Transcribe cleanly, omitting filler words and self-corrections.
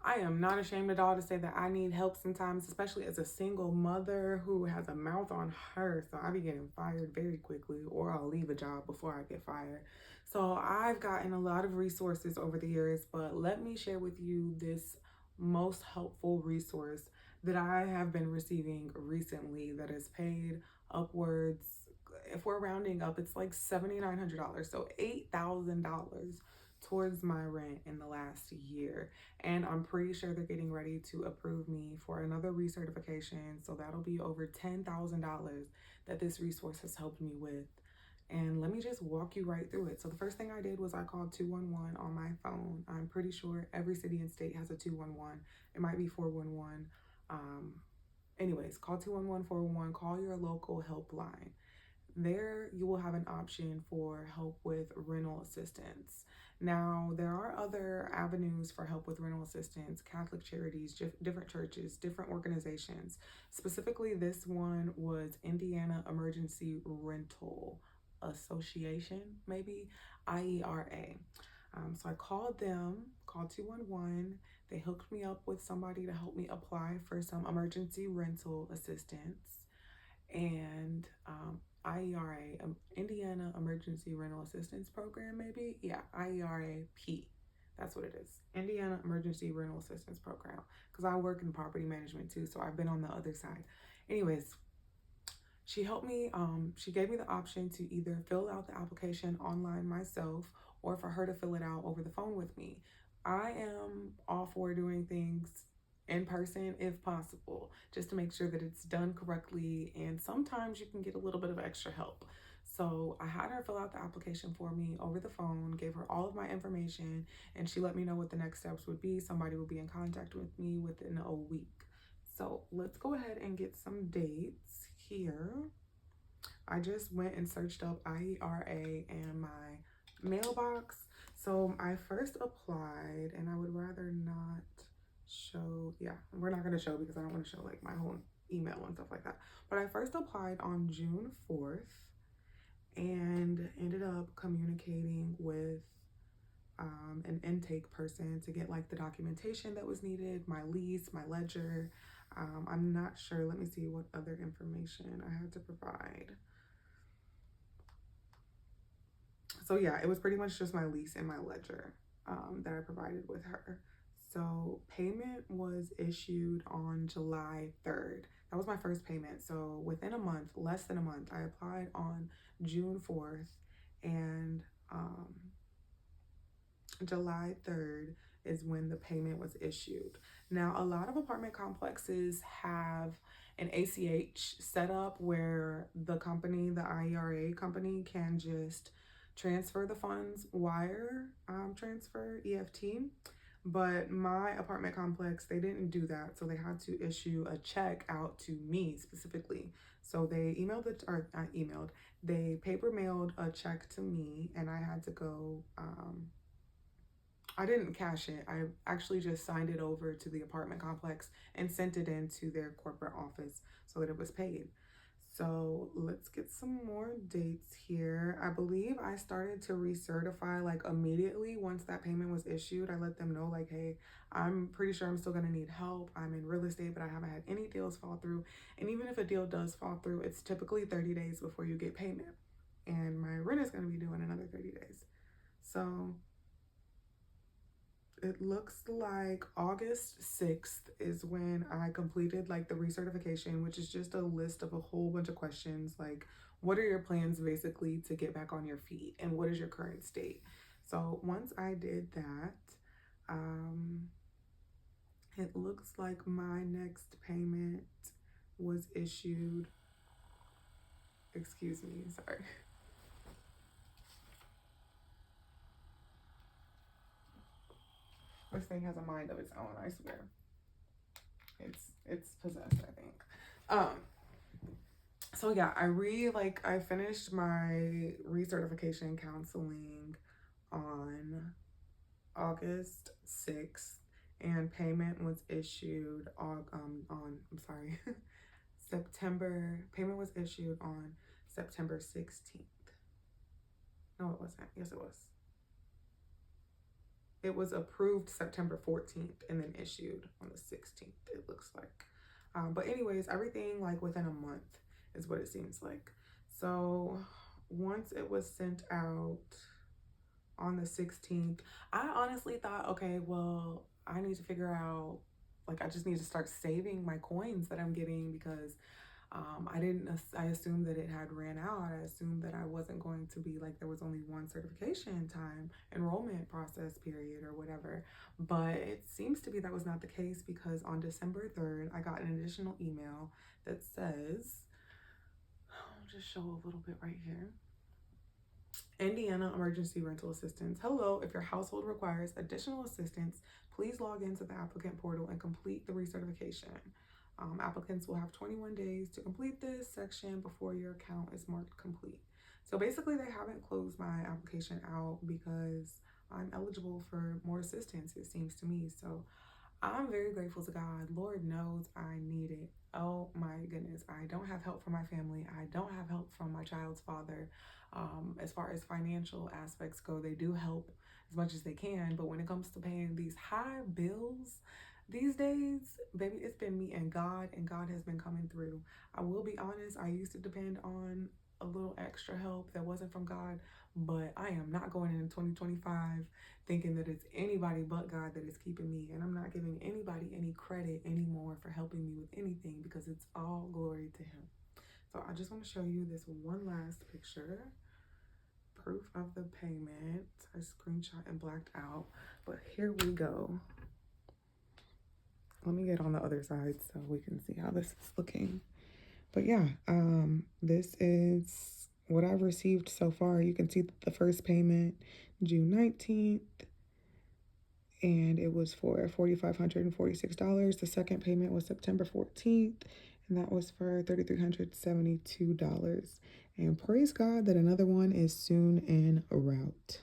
I am not ashamed at all to say that I need help sometimes, especially as a single mother who has a mouth on her. So I be getting fired very quickly, or I'll leave a job before I get fired. So I've gotten a lot of resources over the years, but let me share with you this most helpful resource that I have been receiving recently that has paid upwards. If we're rounding up, it's like $7,900, so $8,000 towards my rent in the last year. And I'm pretty sure they're getting ready to approve me for another recertification. So that'll be over $10,000 that this resource has helped me with. And let me just walk you right through it. So the first thing I did was I called 211 on my phone. I'm pretty sure every city and state has a 211. It might be 411. Um, Anyways, call 211 411. Call your local helpline. There, you will have an option for help with rental assistance. Now, there are other avenues for help with rental assistance, Catholic charities, different churches, different organizations. Specifically, this one was Indiana Emergency Rental Association, maybe IERA. So I called them, called 211. They hooked me up with somebody to help me apply for some emergency rental assistance. And IERA, Indiana Emergency Rental Assistance Program, maybe? Yeah, IERA-P. That's what it is. Indiana Emergency Rental Assistance Program. Because I work in property management too, so I've been on the other side. Anyways, she helped me, she gave me the option to either fill out the application online myself or for her to fill it out over the phone with me. I am all for doing things in person if possible, just to make sure that it's done correctly. And sometimes you can get a little bit of extra help. So I had her fill out the application for me over the phone, gave her all of my information, and she let me know what the next steps would be. Somebody would be in contact with me within a week. So let's go ahead and get some dates here. I just went and searched up IERA and my mailbox. So I first applied, and I would rather not show, yeah, we're not gonna show because I don't want to show like my whole email and stuff like that. But I first applied on June 4th and ended up communicating with an intake person to get like the documentation that was needed, my lease, my ledger. I'm not sure. Let me see what other information I had to provide. So yeah, it was pretty much just my lease and my ledger that I provided with her. So payment was issued on July 3rd. That was my first payment. So within a month, less than a month, I applied on June 4th, and July 3rd is when the payment was issued. Now, a lot of apartment complexes have an ACH setup where the company, the IERA company, can just transfer the funds, wire transfer, EFT. But my apartment complex, they didn't do that. So they had to issue a check out to me specifically. So they emailed it, or not emailed, they paper mailed a check to me, and I had to go I didn't cash it. I actually just signed it over to the apartment complex and sent it into their corporate office so that it was paid. So let's get some more dates here. I believe I started to recertify like immediately once that payment was issued. I let them know like, hey, I'm pretty sure I'm still gonna need help. I'm in real estate, but I haven't had any deals fall through. And even if a deal does fall through, it's typically 30 days before you get payment. And my rent is gonna be due in another 30 days. So it looks like August 6th is when I completed like the recertification, which is just a list of a whole bunch of questions like, what are your plans basically to get back on your feet, and what is your current state? So once I did that, it looks like my next payment was issued. Excuse me, sorry. This thing has a mind of its own, I swear. It's possessed, I think. So yeah, I finished my recertification counseling on August 6th, and payment was issued on I'm sorry, payment was issued on September 16th. No, it wasn't. Yes, it was. It was approved September 14th and then issued on the 16th, it looks like. But anyways, everything like within a month is what it seems like. So once it was sent out on the 16th, I honestly thought, okay, well, I need to figure out, like, I just need to start saving my coins that I'm getting because I assumed that it had ran out. I assumed that I wasn't going to be like, there was only one certification time, enrollment process period or whatever. But it seems to be that was not the case because on December 3rd, I got an additional email that says, I'll just show a little bit right here. Indiana Emergency Rental Assistance. Hello, if your household requires additional assistance, please log into the applicant portal and complete the recertification. Applicants will have 21 days to complete this section before your account is marked complete. So basically they haven't closed my application out because I'm eligible for more assistance, it seems to me. So I'm very grateful to God. Lord knows I need it. Oh my goodness. I don't have help from my family. I don't have help from my child's father. As far as financial aspects go, they do help as much as they can. But when it comes to paying these high bills these days, baby, it's been me and God has been coming through. I will be honest, I used to depend on a little extra help that wasn't from God, but I am not going into 2025 thinking that it's anybody but God that is keeping me. And I'm not giving anybody any credit anymore for helping me with anything because it's all glory to Him. So I just want to show you this one last picture. Proof of the payment. I screenshot and blacked out, but here we go. Let me get on the other side so we can see how this is looking. But yeah, this is what I've received so far. You can see the first payment June 19th, and it was for $4,546. The second payment was September 14th, and that was for $3,372. And praise God that another one is soon en route.